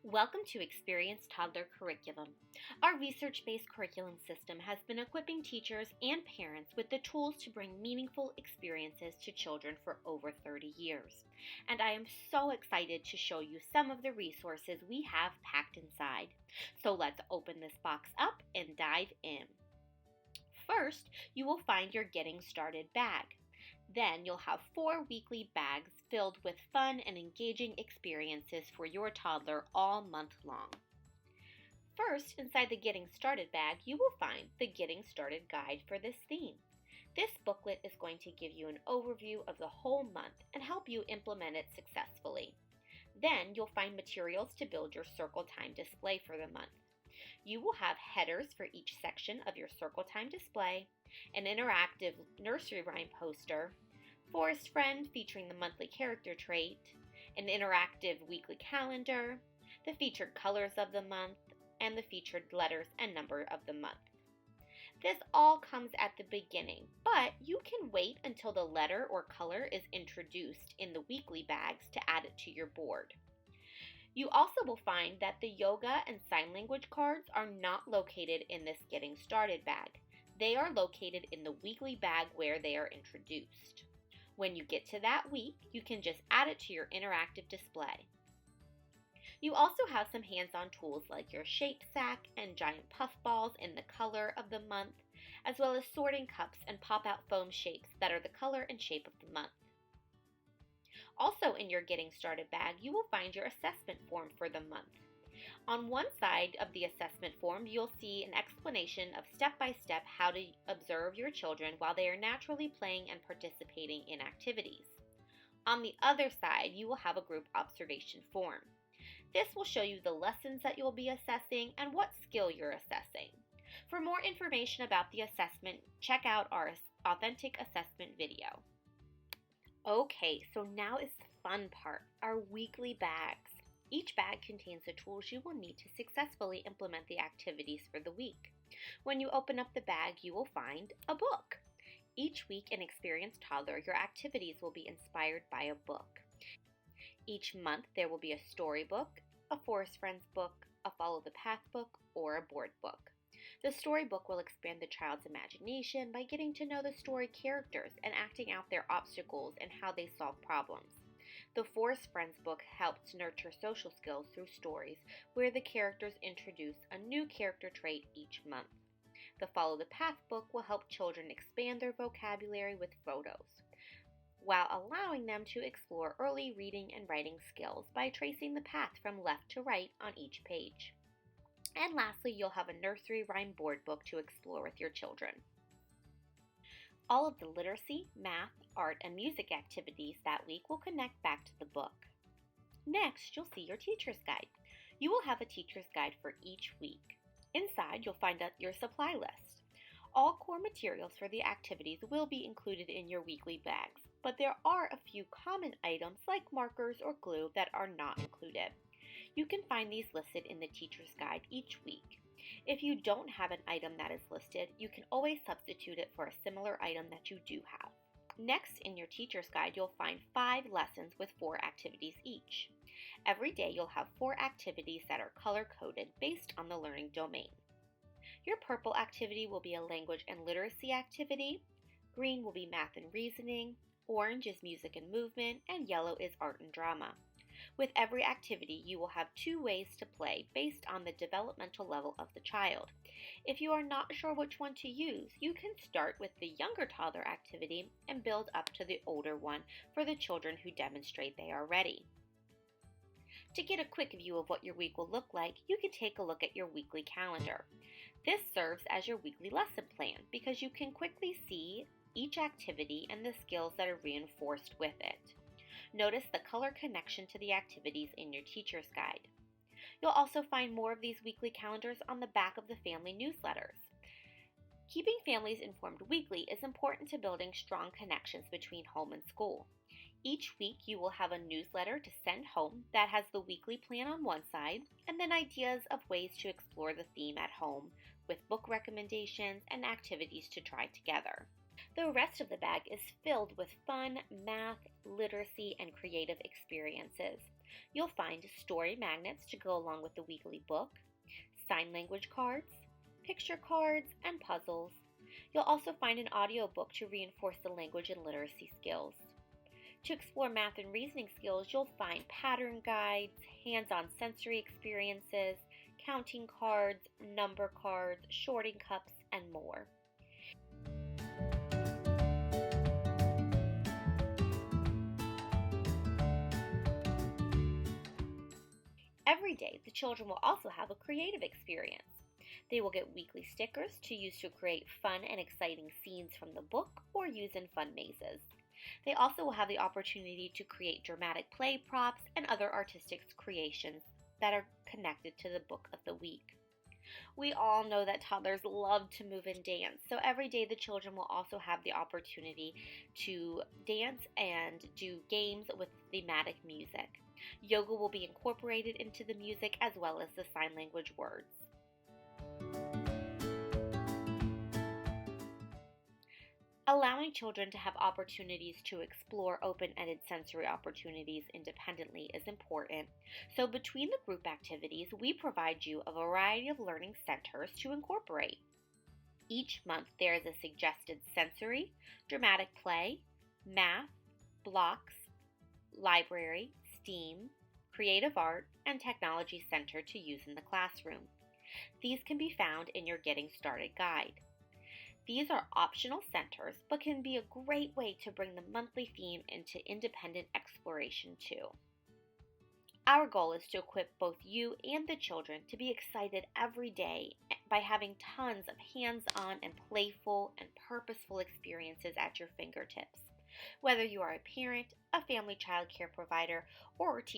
Welcome to Experience Toddler Curriculum. Our research-based curriculum system has been equipping teachers and parents with the tools to bring meaningful experiences to children for over 30 years. And I am so excited to show you some of the resources we have packed inside. So let's open this box up and dive in. First, you will find your Getting Started bag. Then you'll have 4 weekly bags filled with fun and engaging experiences for your toddler all month long. First, inside the Getting Started bag, you will find the Getting Started guide for this theme. This booklet is going to give you an overview of the whole month and help you implement it successfully. Then you'll find materials to build your circle time display for the month. You will have headers for each section of your circle time display, an interactive nursery rhyme poster, Forest Friend featuring the monthly character trait, an interactive weekly calendar, the featured colors of the month, and the featured letters and number of the month. This all comes at the beginning, but you can wait until the letter or color is introduced in the weekly bags to add it to your board. You also will find that the yoga and sign language cards are not located in this Getting Started bag. They are located in the weekly bag where they are introduced. When you get to that week, you can just add it to your interactive display. You also have some hands-on tools like your shape sack and giant puff balls in the color of the month, as well as sorting cups and pop-out foam shapes that are the color and shape of the month. Also in your Getting Started bag, you will find your assessment form for the month. On one side of the assessment form, you'll see an explanation of step-by-step how to observe your children while they are naturally playing and participating in activities. On the other side, you will have a group observation form. This will show you the lessons that you'll be assessing and what skill you're assessing. For more information about the assessment, check out our authentic assessment video. Okay, so now is the fun part, our weekly bags. Each bag contains the tools you will need to successfully implement the activities for the week. When you open up the bag, you will find a book. Each week in Experience Toddler, your activities will be inspired by a book. Each month, there will be a storybook, a Forest Friends book, a Follow the Path book, or a board book. The storybook will expand the child's imagination by getting to know the story characters and acting out their obstacles and how they solve problems. The Forest Friends book helps nurture social skills through stories where the characters introduce a new character trait each month. The Follow the Path book will help children expand their vocabulary with photos, while allowing them to explore early reading and writing skills by tracing the path from left to right on each page. And lastly, you'll have a nursery rhyme board book to explore with your children. All of the literacy, math, art, and music activities that week will connect back to the book. Next, you'll see your teacher's guide. You will have a teacher's guide for each week. Inside, you'll find your supply list. All core materials for the activities will be included in your weekly bags, but there are a few common items like markers or glue that are not included. You can find these listed in the teacher's guide each week. If you don't have an item that is listed, you can always substitute it for a similar item that you do have. Next, in your teacher's guide, you'll find 5 lessons with 4 activities each. Every day, you'll have 4 activities that are color-coded based on the learning domain. Your purple activity will be a language and literacy activity, green will be math and reasoning, orange is music and movement, and yellow is art and drama. With every activity, you will have 2 ways to play based on the developmental level of the child. If you are not sure which one to use, you can start with the younger toddler activity and build up to the older one for the children who demonstrate they are ready. To get a quick view of what your week will look like, you can take a look at your weekly calendar. This serves as your weekly lesson plan because you can quickly see each activity and the skills that are reinforced with it. Notice the color connection to the activities in your teacher's guide. You'll also find more of these weekly calendars on the back of the family newsletters. Keeping families informed weekly is important to building strong connections between home and school. Each week you will have a newsletter to send home that has the weekly plan on one side and then ideas of ways to explore the theme at home with book recommendations and activities to try together. The rest of the bag is filled with fun, math, literacy, and creative experiences. You'll find story magnets to go along with the weekly book, sign language cards, picture cards, and puzzles. You'll also find an audiobook to reinforce the language and literacy skills. To explore math and reasoning skills, you'll find pattern guides, hands-on sensory experiences, counting cards, number cards, shorting cups, and more. Every day, the children will also have a creative experience. They will get weekly stickers to use to create fun and exciting scenes from the book or use in fun mazes. They also will have the opportunity to create dramatic play props and other artistic creations that are connected to the book of the week. We all know that toddlers love to move and dance, so every day the children will also have the opportunity to dance and do games with thematic music. Yoga will be incorporated into the music as well as the sign language words. Allowing children to have opportunities to explore open-ended sensory opportunities independently is important. So between the group activities, we provide you a variety of learning centers to incorporate. Each month there is a suggested sensory, dramatic play, math, blocks, library, STEAM, creative art, and technology center to use in the classroom. These can be found in your Getting Started guide. These are optional centers, but can be a great way to bring the monthly theme into independent exploration too. Our goal is to equip both you and the children to be excited every day by having tons of hands-on and playful and purposeful experiences at your fingertips. Whether you are a parent, a family child care provider, or a teacher,